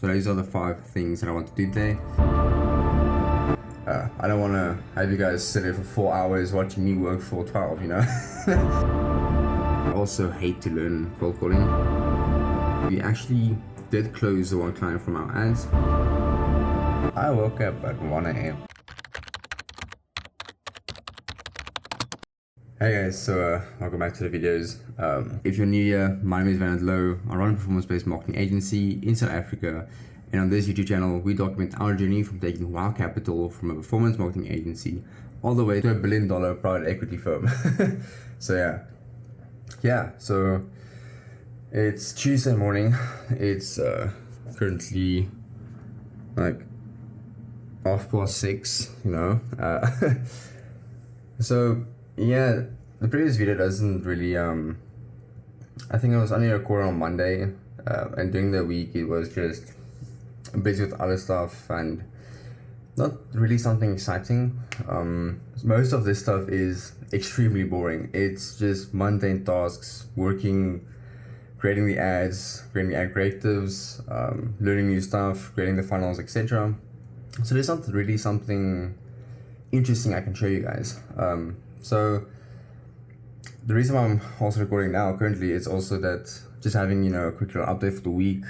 So these are the 5 things that I want to do today. I don't want to have you guys sit here for 4 hours watching me work for 12, you know? I also hate to learn cold calling. We actually did close the one client from our ads. I woke up at 1 a.m. Hey guys, so welcome back to the videos. If you're new here, my name is Wynand Louw. I run a performance-based marketing agency in South Africa, and on this YouTube channel, we document our journey from taking Wouw Capital from a performance marketing agency all the way to a $1 billion private equity firm. So so it's Tuesday morning. It's currently like 6:30, you know. So yeah, the previous video doesn't really I think I was only recording on Monday, and during the week it was just busy with other stuff and not really something exciting. Most of this stuff is extremely boring. It's just mundane tasks, working, creating the ads, creating the ad creatives, learning new stuff, creating the funnels, etc. So there's not really something interesting I can show you guys. So the reason why I'm also recording now currently is also that just having, you know, a quick little update for the week.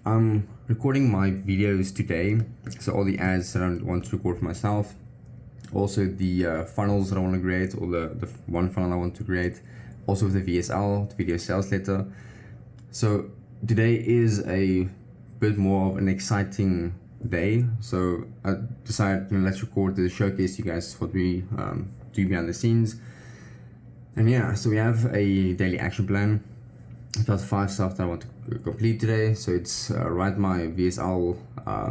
I'm recording my videos today, so all the ads that I want to record for myself, also the funnels that I want to create, or the one funnel I want to create, also with the VSL, the video sales letter. So today is a bit more of an exciting day, so I decided, you know, let's record to showcase you guys what we do behind the scenes. And yeah, so we have a daily action plan. I've got 5 stuff that I want to complete today. So it's write my VSL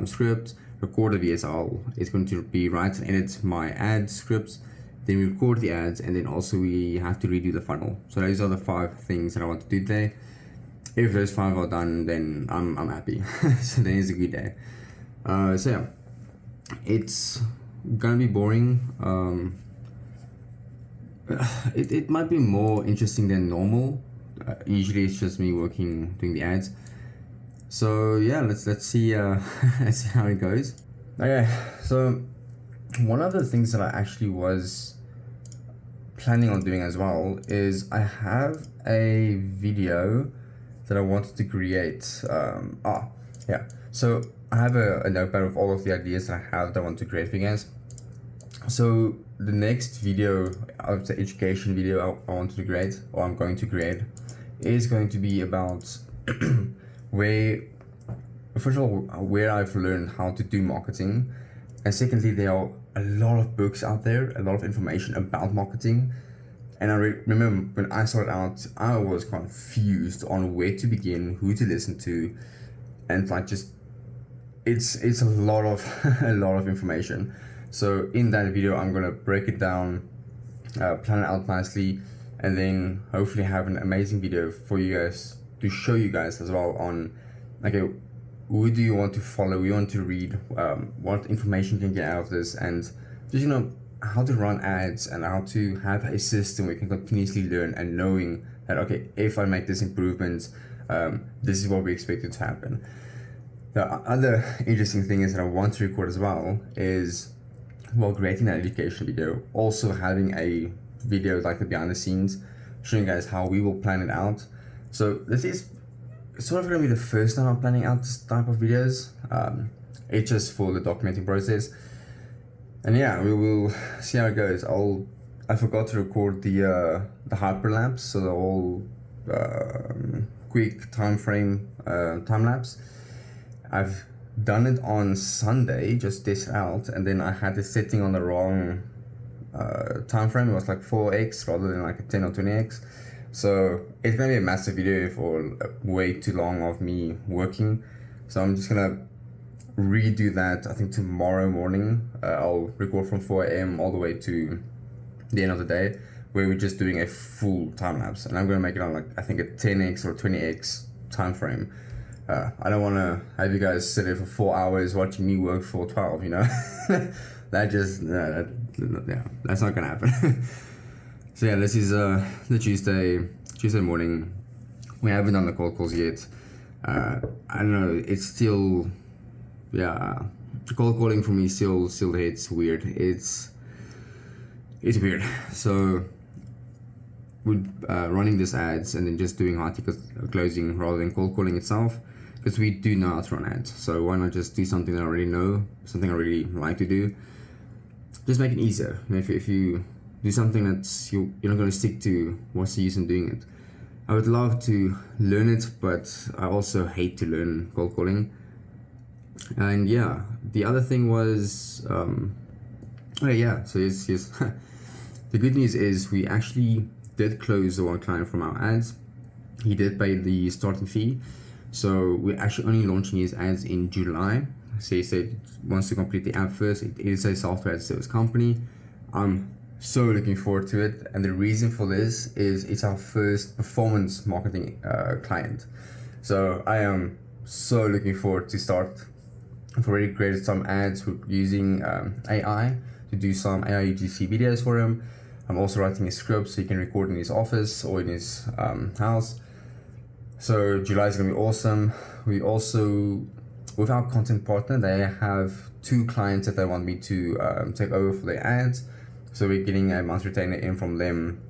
script, record a VSL. It's going to be write and edit my ad scripts, then we record the ads, and then also we have to redo the funnel. So those are the 5 things that I want to do today. If those 5 are done, then I'm happy. So then it's a good day. So yeah, it's gonna be boring. It might be more interesting than normal. Usually it's just me working, doing the ads. So yeah, let's see let's see how it goes. Okay, so one of the things that I actually was planning on doing as well is I have a video that I wanted to create. So I have a notepad of all of the ideas that I have that I want to create for you guys. So the next video of the education video I wanted to create, or I'm going to create, is going to be about first of all, where I've learned how to do marketing, and secondly, there are a lot of books out there, a lot of information about marketing. And I remember when I started out, I was confused on where to begin, who to listen to, and like just it's a lot of a lot of information. So in that video, I'm gonna break it down, plan it out nicely, and then hopefully have an amazing video for you guys to show you guys as well on, okay, who do you want to follow, who you want to read, what information you can get out of this, and just, you know, how to run ads and how to have a system where you can continuously learn, and knowing that, okay, if I make this improvement, this is what we expect it to happen. The other interesting thing is that I want to record as well is, while creating that education video, also having a video like the behind the scenes, showing you guys how we will plan it out. So this is sort of going to be the first time I'm planning out this type of videos. It's just for the documenting process. And yeah, we will see how it goes. I forgot to record the hyperlapse, so the whole quick time frame time lapse. I've done it on Sunday, just this out, and then I had the setting on the wrong time frame. It was like 4x rather than like a 10 or 20x. So it's gonna be a massive video for way too long of me working. So I'm just gonna redo that. I think tomorrow morning I'll record from 4 a.m. all the way to the end of the day, where we're just doing a full time lapse, and I'm gonna make it on like, I think, a 10x or 20x time frame. I don't want to have you guys sit here for 4 hours watching me work for 12, you know. That's not gonna happen. So yeah, this is the Tuesday morning. We haven't done the cold calls yet. I don't know, it's still, yeah, cold calling for me still hits weird. It's weird. So with running these ads and then just doing high ticket closing rather than cold calling itself, because we do know how to run ads. So why not just do something that I already know, something I really like to do, just make it easier. You know, if you do something that's you're not going to stick to, what's the use in doing it? I would love to learn it, but I also hate to learn cold calling. And yeah, the other thing was, so yes, the good news is we actually did close the one client from our ads. He did pay the starting fee, so we're actually only launching his ads in July. So he said he wants to complete the app first. It is a software as a service company. I'm so looking forward to it, and the reason for this is it's our first performance marketing client. So I am so looking forward to start. I've already created some ads with using AI to do some AI UGC videos for him. I'm also writing a script so he can record in his office or in his house. So July is going to be awesome. We also, with our content partner, they have 2 clients that they want me to take over for their ads. So we're getting a month retainer in from them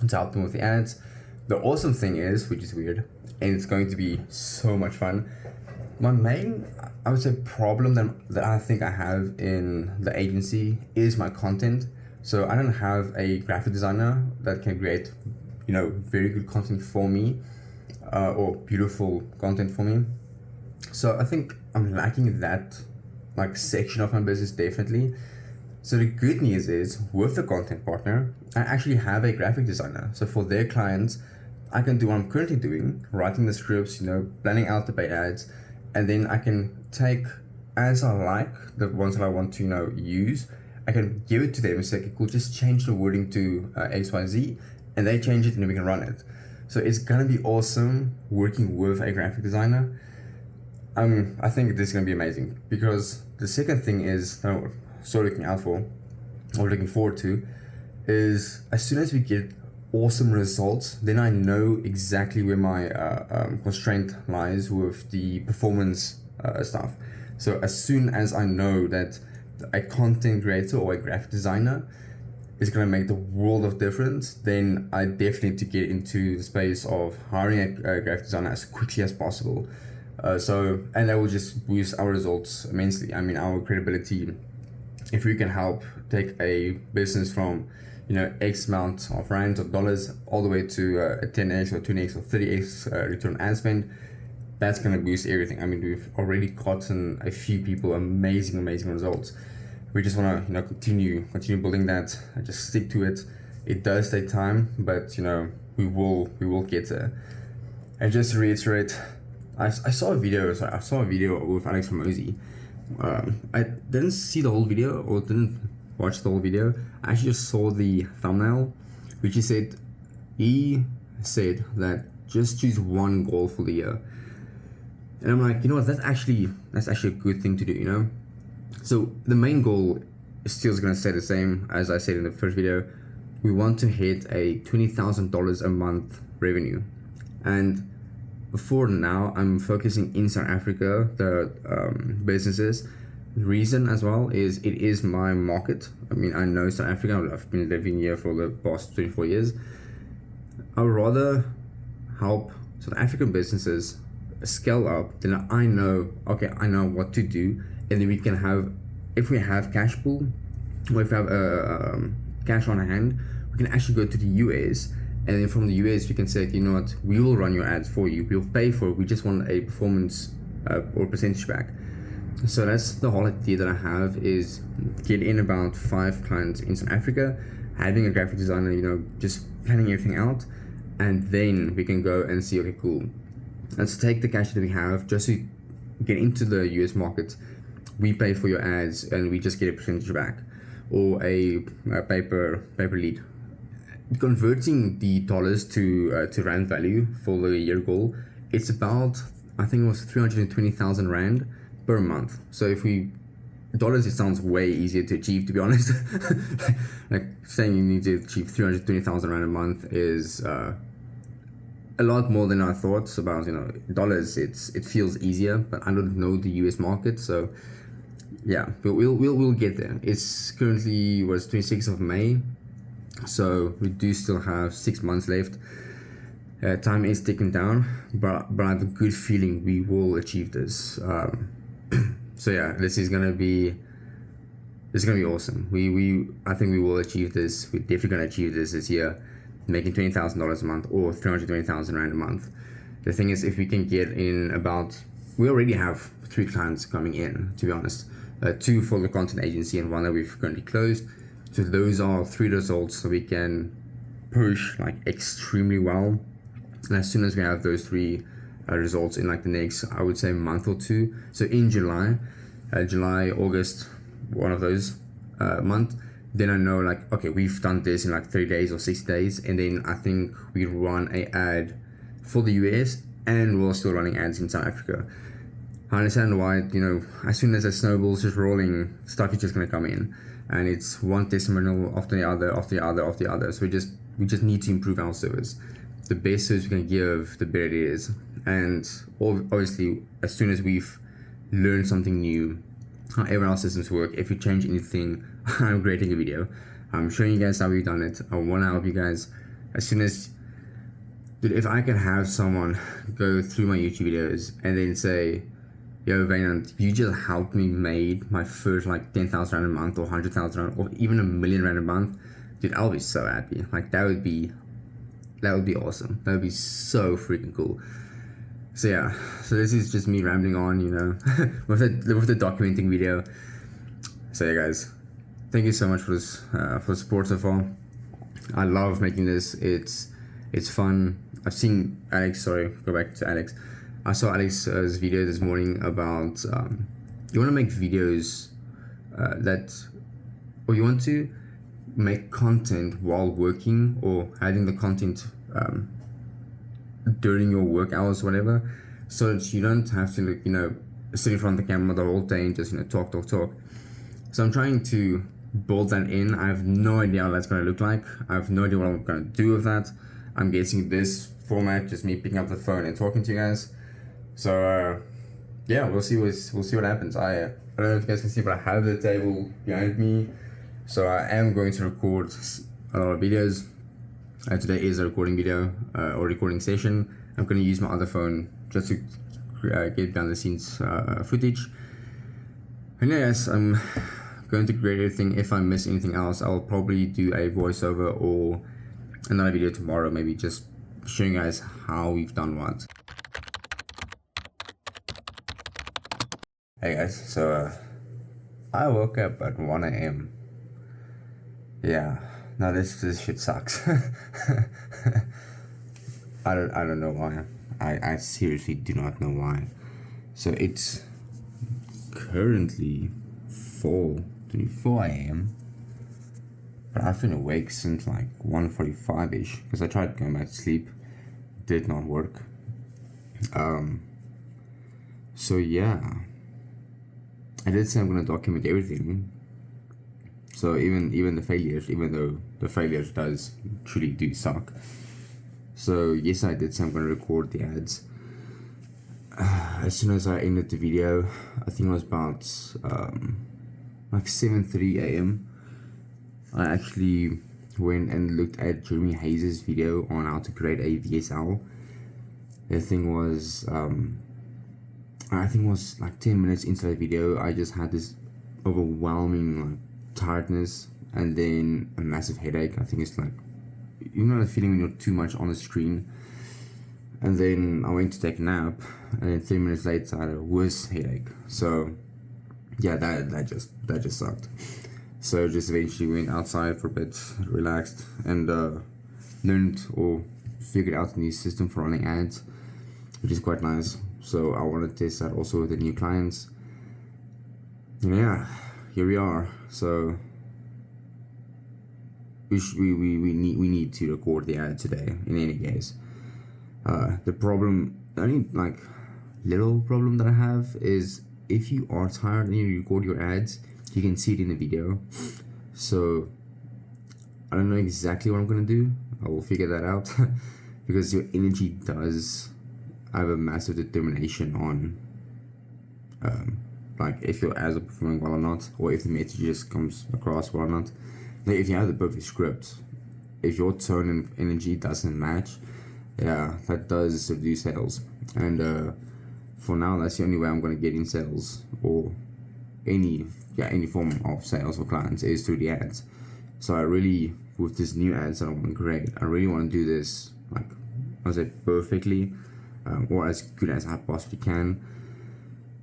to help them with the ads. The awesome thing is, which is weird, and it's going to be so much fun, my main, I would say, problem that I think I have in the agency is my content. So I don't have a graphic designer that can create, very good content for me, or beautiful content for me. So I think I'm lacking that section of my business, definitely. So the good news is, with the content partner, I actually have a graphic designer. So for their clients, I can do what I'm currently doing, writing the scripts, planning out the paid ads, and then I can take ads I like, the ones that I want to, use. I can give it to them and say, okay, cool, just change the wording to XYZ, and they change it and then we can run it. So it's gonna be awesome working with a graphic designer. I think this is gonna be amazing, because the second thing is, looking forward to, is as soon as we get awesome results, then I know exactly where my constraint lies with the performance stuff. So as soon as I know that a content creator or a graphic designer is going to make the world of difference, then I definitely need to get into the space of hiring a graphic designer as quickly as possible. And that will just boost our results immensely. I mean, our credibility, if we can help take a business from X amount of rands or dollars all the way to a 10x or 20x or 30x return on ad spend, that's going to boost everything. I mean, we've already gotten a few people amazing results. We just want to continue building that and just stick to it. It does take time, but we will get there. And just to reiterate, I saw a video with Alex Ramosi. I didn't see the whole video, or didn't watch the whole video. I actually just saw the thumbnail, which he said that just choose one goal for the year. And I'm like, that's actually a good thing to do, So the main goal is still going to stay the same as I said in the first video. We want to hit a $20,000 a month revenue. And before now, I'm focusing in South Africa, the businesses. The reason as well is it is my market. I mean, I know South Africa. I've been living here for the past 24 years. I would rather help South African businesses scale up, then I know what to do, and then we can have, if we have cash pool, or if we have cash on hand, we can actually go to the US, and then from the US we can say, we will run your ads for you, we'll pay for it, we just want a performance or percentage back. So that's the whole idea that I have, is get in about 5 clients in South Africa, having a graphic designer, just planning everything out, and then we can go and see, okay, cool, let's take the cash that we have just to get into the US market. We pay for your ads and we just get a percentage back, or a paper lead. Converting the dollars to rand value for the year goal, it's about, I think it was 320,000 rand per month. So if we dollars, it sounds way easier to achieve, to be honest. Like saying you need to achieve 320,000 rand a month is a lot more than I thought. About, you know, dollars, it feels easier, but I don't know the US market, so yeah, but we'll get there. It's currently 26th of May, so we do still have 6 months left. Time is ticking down, but I have a good feeling we will achieve this. So yeah, this is gonna be awesome. I think we will achieve this. We're definitely gonna achieve this year, making $20,000 a month or 320,000 rand a month. The thing is, if we can get in we already have 3 clients coming in, to be honest. 2 for the content agency and 1 that we've currently closed. So those are 3 results that we can push like extremely well. And as soon as we have those 3 results in like the next, I would say, month or 2. So in July, August, one of those month, then I know like, okay, we've done this in like 30 days or 60 days. And then I think we run a ad for the US, and we're still running ads in South Africa. I understand why, you know, as soon as the snowball's just rolling, stuff is just gonna come in, and it's one testimonial after the other, after the other, after the other. So we just need to improve our service. The best service we can give, the better it is. And obviously, as soon as we've learned something new, however our systems work, if we change anything, I'm creating a video. I'm showing you guys how we've done it. I want to help you guys. As soon as, dude, if I can have someone go through my YouTube videos and then say, yo, Wynand, you just helped me made my first like 10,000 rand a month, or 100,000 rand, or even $1 million rand a month, dude, I'll be so happy. Like that would be awesome. That would be so freaking cool. So yeah, so this is just me rambling on, you know, with the documenting video. So yeah, guys, thank you so much for this, for the support so far. I love making this. It's fun. I've seen Alex. Sorry, go back to Alex. I saw Alex's video this morning about you want to make videos or you want to make content while working, or adding the content during your work hours, whatever, so that you don't have to, you know, sit in front of the camera the whole day and just, you know, talk. So I'm trying to build that in. I have no idea how that's going to look like. I have no idea what I'm going to do with that. I'm guessing this format, just me picking up the phone and talking to you guys. So yeah, we'll see what happens. I don't know if you guys can see, but I have the table behind me, so I am going to record a lot of videos. Today is a recording video or recording session. I'm going to use my other phone just to get behind the scenes footage. And yes, I'm going to create everything. If I miss anything else, I'll probably do a voiceover or another video tomorrow, maybe just showing you guys how we've done what. Hey guys, so I woke up at 1 a.m. Yeah, now this shit sucks. I don't know why. I seriously do not know why. So it's currently 4:24 a.m. But I've been awake since like 1:45ish, because I tried going back to sleep, did not work. So yeah, I did say I'm gonna document everything. So even the failures, even though the failures truly do suck. So yes, I did say I'm gonna record the ads. As soon as I ended the video, I think it was about like 7:30 a.m. I actually went and looked at Jeremy Hayes' video on how to create a VSL. The thing was, I think it was like 10 minutes into the video, I just had this overwhelming like tiredness and then a massive headache. I think it's like, you know, the feeling when you're too much on the screen. And then I went to take a nap, and then 3 minutes later I had a worse headache. So yeah, that just sucked. So just eventually went outside for a bit, relaxed, and learned or figured out a new system for running ads, which is quite nice. So I want to test that also with the new clients. And yeah, here we are. So we need to record the ad today in any case. The only like little problem that I have is, if you are tired and you record your ads, you can see it in the video. So I don't know exactly what I'm gonna do. I will figure that out. because your energy does have a massive determination on like if your ads are performing well or not, or if the message just comes across well or not. Like if you have the perfect script, if your tone and energy doesn't match, yeah, that does reduce sales. And for now, that's the only way I'm going to get in sales, or any form of sales for clients, is through the ads. So I really, with this new ads that I want to create, I really want to do this, like I said, perfectly, or as good as I possibly can.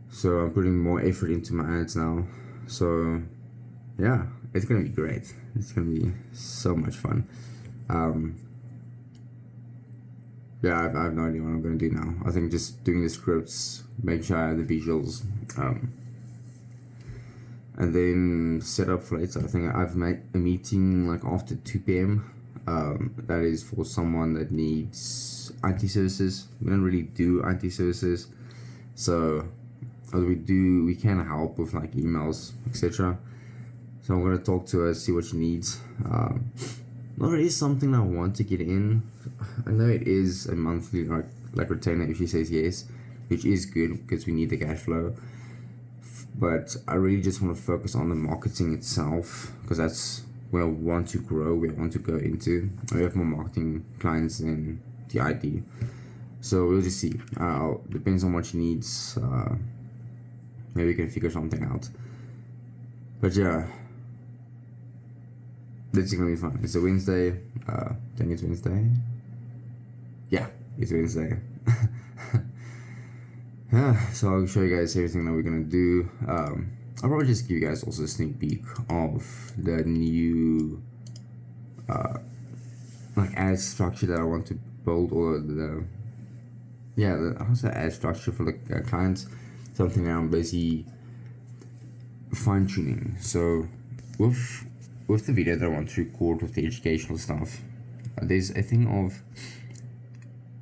So I'm putting more effort into my ads now. So yeah, it's gonna be great. It's gonna be so much fun. Yeah, I have no idea what I'm gonna do now. I think just doing the scripts, make sure I have the visuals, and then set up for later. I think I've made a meeting like after 2 p.m. That is for someone that needs IT services. We don't really do IT services, so what we can help with like emails, etc. So I'm gonna talk to her, see what she needs. Well, it is something I want to get in. I know it is a monthly like retainer if she says yes, which is good because we need the cash flow. But I really just want to focus on the marketing itself, because that's where I want to grow, where I want to go into. I have more marketing clients than the ID. So we'll just see. Depends on what she needs. Maybe we can figure something out. But yeah, this is gonna be fun. It's a Wednesday. I think it's Wednesday. Yeah, it's Wednesday. Yeah, so I'll show you guys everything that we're gonna do. I'll probably just give you guys also a sneak peek of the new like ad structure that I want to build, or how's the ad structure for the clients. Something that I'm busy fine tuning. So with the video that I want to record with the educational stuff, there's a thing of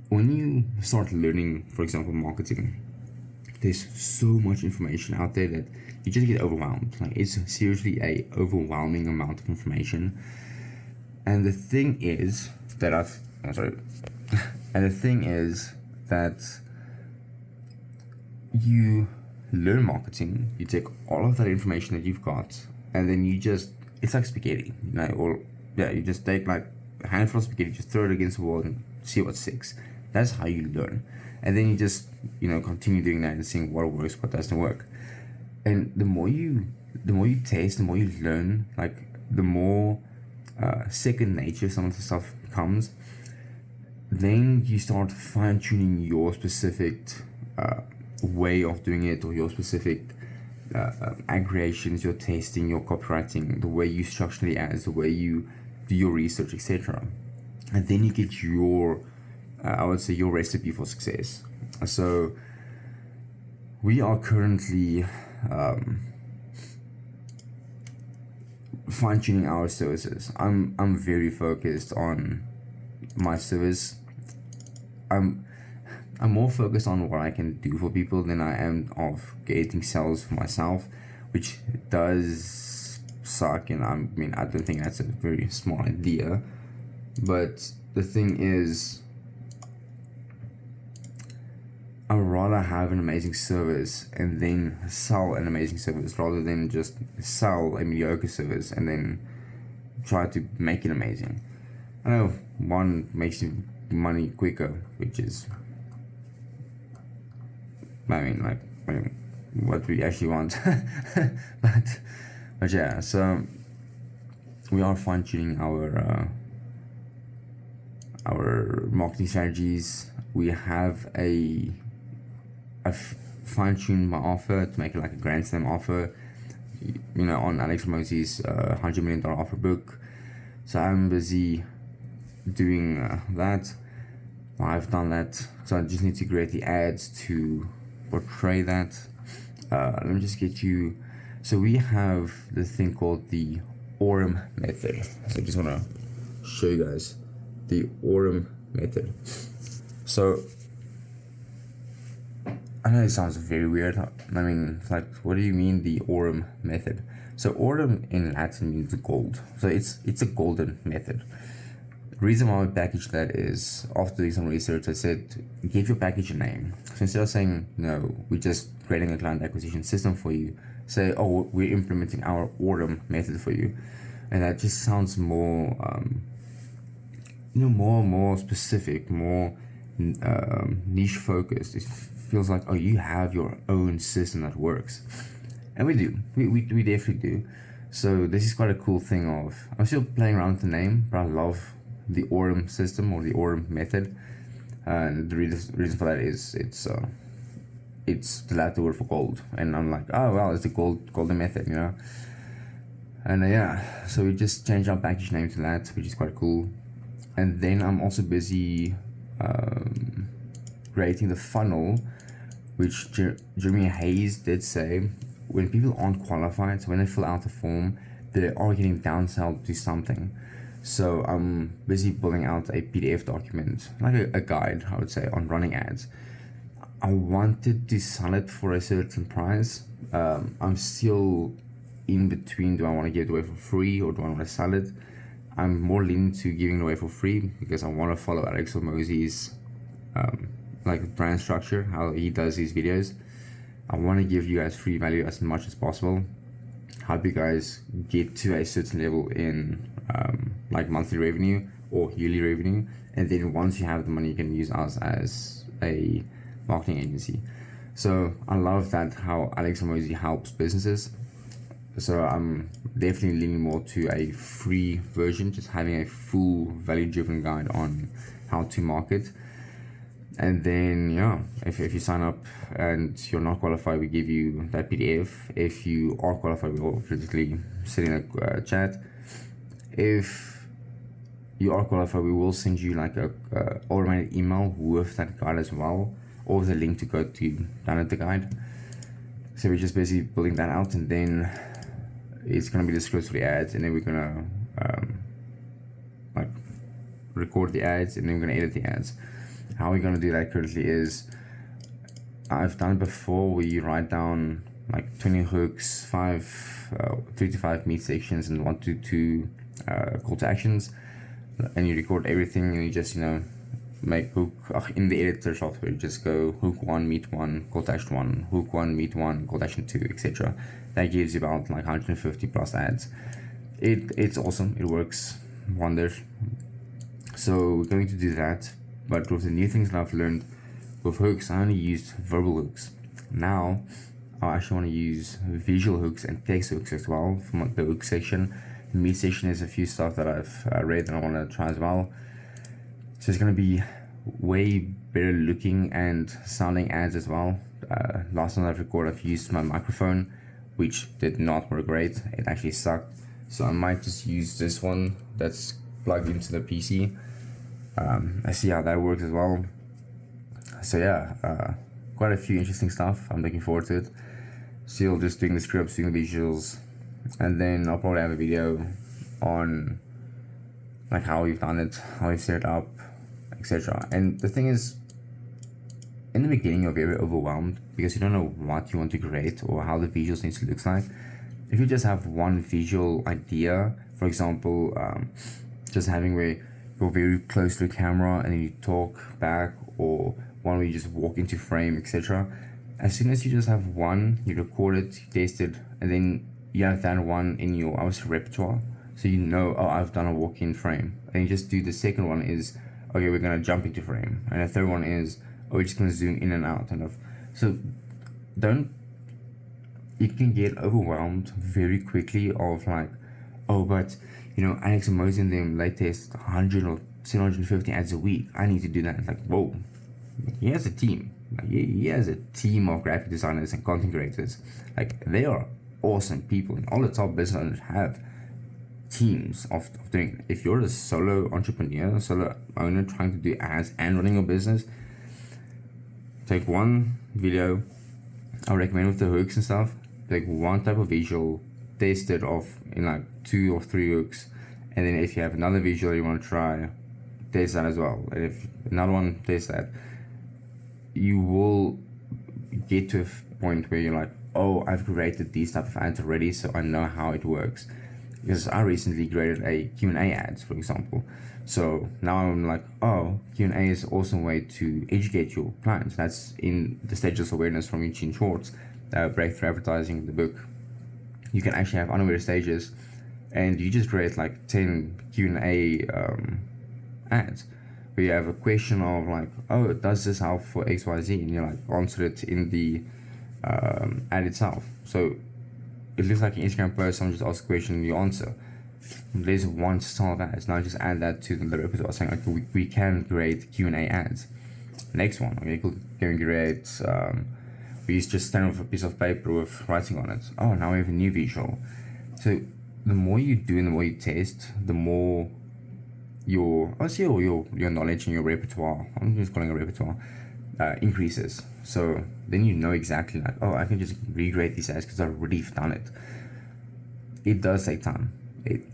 when you start learning, for example, marketing, there's so much information out there that you just get overwhelmed. Like, it's seriously a overwhelming amount of information. And the thing is that you learn marketing, you take all of that information that you've got, and then it's like spaghetti, you just take like a handful of spaghetti, just throw it against the wall and see what sticks. That's how you learn. And then you just, continue doing that and seeing what works, what doesn't work. And the more you taste, the more you learn, like the more second nature some of the stuff becomes. Then you start fine tuning your specific way of doing it, or your specific aggregations, your tasting, your copywriting, the way you structure the ads, the way you do your research, etc. And then you get your your recipe for success. So we are currently fine-tuning our services. I'm very focused on my service. I'm more focused on what I can do for people than I am of getting sales for myself, which does suck, and I don't think that's a very smart idea. But the thing is, I'd rather have an amazing service and then sell an amazing service, rather than just sell a mediocre service and then try to make it amazing. I know one makes you money quicker, which is, what we actually want. but yeah, so we are fine-tuning our marketing strategies. We have I've fine-tuned my offer to make it like a grand slam offer, on Alex Mosey's $100 million offer book. So I'm busy doing that. I've done that, so I just need to create the ads to portray that. Let me just get you. So we have the thing called the ORM method. So I just want to show you guys the ORM method. So I know it sounds very weird. What do you mean the ORM method? So ORM in Latin means gold. So it's a golden method. reason why we package that is, after doing some research, I said, give your package a name. So instead of saying, no, we're just creating a client acquisition system for you, say, oh, we're implementing our order method for you. And that just sounds more, more specific, more niche focused. It feels like, oh, you have your own system that works. And we do. We definitely do. So this is quite a cool thing of, I'm still playing around with the name, but I love the ORM system or the ORM method. And the reason for that is it's the Latin word for gold. And I'm like, oh, well, it's the golden method, And so we just changed our package name to that, which is quite cool. And then I'm also busy creating the funnel, which Jeremy Hayes did say, when people aren't qualified, so when they fill out the form, they are getting downsold to something. So I'm busy building out a PDF document, like a guide, I would say, on running ads. I wanted to sell it for a certain price. I'm still in between, do I want to give it away for free or do I want to sell it? I'm more leaning to giving it away for free because I want to follow Alex Hormozi's brand structure, how he does his videos. I want to give you guys free value as much as possible. Help you guys get to a certain level in monthly revenue or yearly revenue, and then once you have the money, you can use us as a marketing agency. So I love that how Alex Hormozi helps businesses. So I'm definitely leaning more to a free version, just having a full value-driven guide on how to market. And then, if you sign up and you're not qualified, we give you that PDF. If you are qualified, we will physically sit in a chat. If you are qualified, we will send you like a automated email with that guide as well, or the link to go to download the guide. So we're just basically building that out, and then it's gonna be the scripts for the ads, and then we're gonna record the ads, and then we're gonna edit the ads. How we're gonna do that currently is, I've done it before, where you write down like 20 hooks, 3 to 5 meat sections, and 1 to 2 call to actions, and you record everything, and you just make hook in the editor software. You just go hook 1, meat 1, call to action 1, hook 1, meat 1, call to action 2, etc. That gives you about like 150 plus ads. It's awesome. It works wonders. So we're going to do that. But with the new things that I've learned with hooks, I only used verbal hooks. Now, I actually want to use visual hooks and text hooks as well from the hook section. The meat section is a few stuff that I've read and I want to try as well. So it's going to be way better looking and sounding ads as well. Last time I've recorded, I've used my microphone, which did not work great. It actually sucked. So I might just use this one that's plugged into the PC. I see how that works as well. So quite a few interesting stuff. I'm looking forward to it. Still just doing the scripts, doing the visuals, and then I'll probably have a video on like how we've done it, how we've set it up, etc. And the thing is, in the beginning you're very overwhelmed because you don't know what you want to create or how the visuals need to look like. If you just have one visual idea, for example, just having where you're very close to the camera and then you talk back, or one where you just walk into frame, etc. As soon as you just have one, you record it, you test it, and then you have that one in your repertoire, so oh, I've done a walk-in frame, and you just do the second one is, okay, we're gonna jump into frame, and the third one is, oh, we're just gonna zoom in and out, so you can get overwhelmed very quickly of like, oh, but Alex Hormozi and them, they test 100 or 750 ads a week. I need to do that. It's like, whoa, he has a team. Like, he has a team of graphic designers and content creators. Like, they are awesome people. And all the top business owners have teams of doing it. If you're a solo entrepreneur, solo owner trying to do ads and running your business, take one video, I recommend with the hooks and stuff, take one type of visual, test it off in like 2 or 3 hooks, and then if you have another visual you want to try, test that as well. And if another one, test that. You will get to a point where you're like, oh, I've created these type of ads already, so I know how it works. because I recently created a Q&A ads, for example. So now I'm like, oh, Q&A is also a way to educate your clients. That's in the stages of awareness from Eugene Schwartz, Breakthrough Advertising, the book. You can actually have unaware stages, and you just create like 10 Q&A ads where you have a question of like, oh, does this help for XYZ? And you like answer it in the ad itself. So it looks like an Instagram post, someone just asks a question and you answer. There's one style of ads. Now just add that to the repertoire, saying okay, we can create Q&A ads. Next one, okay, we can create, we just stand with a piece of paper with writing on it. Oh, now we have a new visual. So the more you do and the more you test, the more your knowledge and your repertoire, I'm just calling it a repertoire, increases. So then you know exactly like, oh, I can just recreate these ads because I've already done it. It does take time. It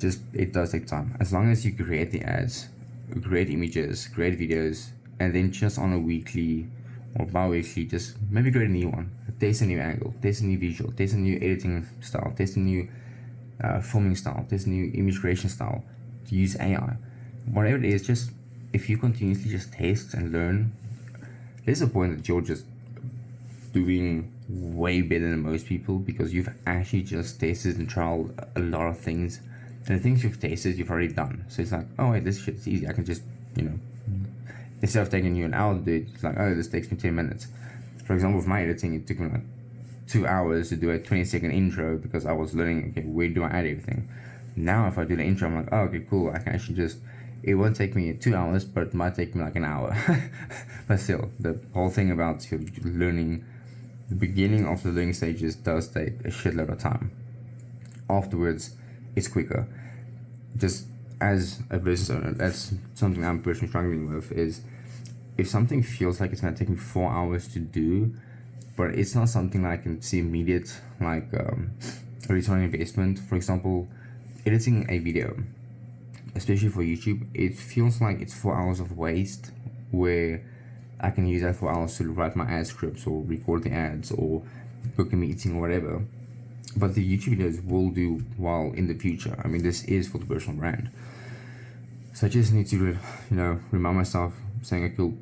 does take time. As long as you create the ads, create images, create videos, and then just on a weekly or bi-weekly, just maybe create a new one, test a new angle, test a new visual, test a new editing style, test a new filming style, test a new image creation style, to use AI. Whatever it is, just if you continuously just test and learn, there's a point that you're just doing way better than most people because you've actually just tasted and trialed a lot of things, and the things you've tasted you've already done. So it's like, oh wait, this shit's easy, I can just, instead of taking you an hour to do it, it's like, oh, this takes me 10 minutes. For example, with my editing, it took me like 2 hours to do a 20-second intro because I was learning, okay, where do I add everything. Now if I do the intro, I'm like, oh, okay, cool, I can actually just, it won't take me 2 hours, but it might take me like an hour. But still, the whole thing about learning, the beginning of the learning stages does take a shitload of time. Afterwards, it's quicker. Just as a business owner, that's something I'm personally struggling with, is if something feels like it's going to take me 4 hours to do, but it's not something that I can see immediate, like a return on investment. For example, editing a video, especially for YouTube, it feels like it's 4 hours of waste where I can use that 4 hours to write my ad scripts or record the ads or book a meeting or whatever. But the YouTube videos will do well in the future. I mean, this is for the personal brand. So I just need to, remind myself, saying, okay,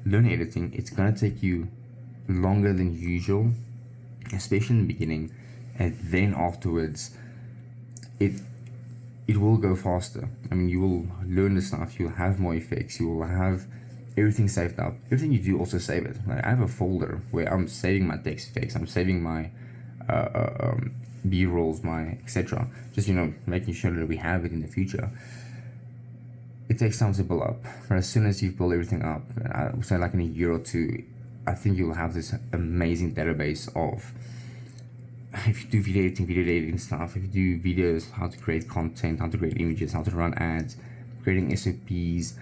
learn editing. It's gonna take you longer than usual, especially in the beginning, and then afterwards, it will go faster. I mean, you will learn the stuff. You'll have more effects. You will have everything saved up. Everything you do, also save it. Like, I have a folder where I'm saving my text effects. I'm saving my B-rolls, my etc. Just making sure that we have it in the future. It takes time to build up, but as soon as you've built everything up, I would say like in a year or two, I think you'll have this amazing database of, if you do video editing stuff, if you do videos, how to create content, how to create images, how to run ads, creating SOPs,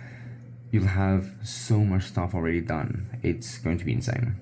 you'll have so much stuff already done. It's going to be insane.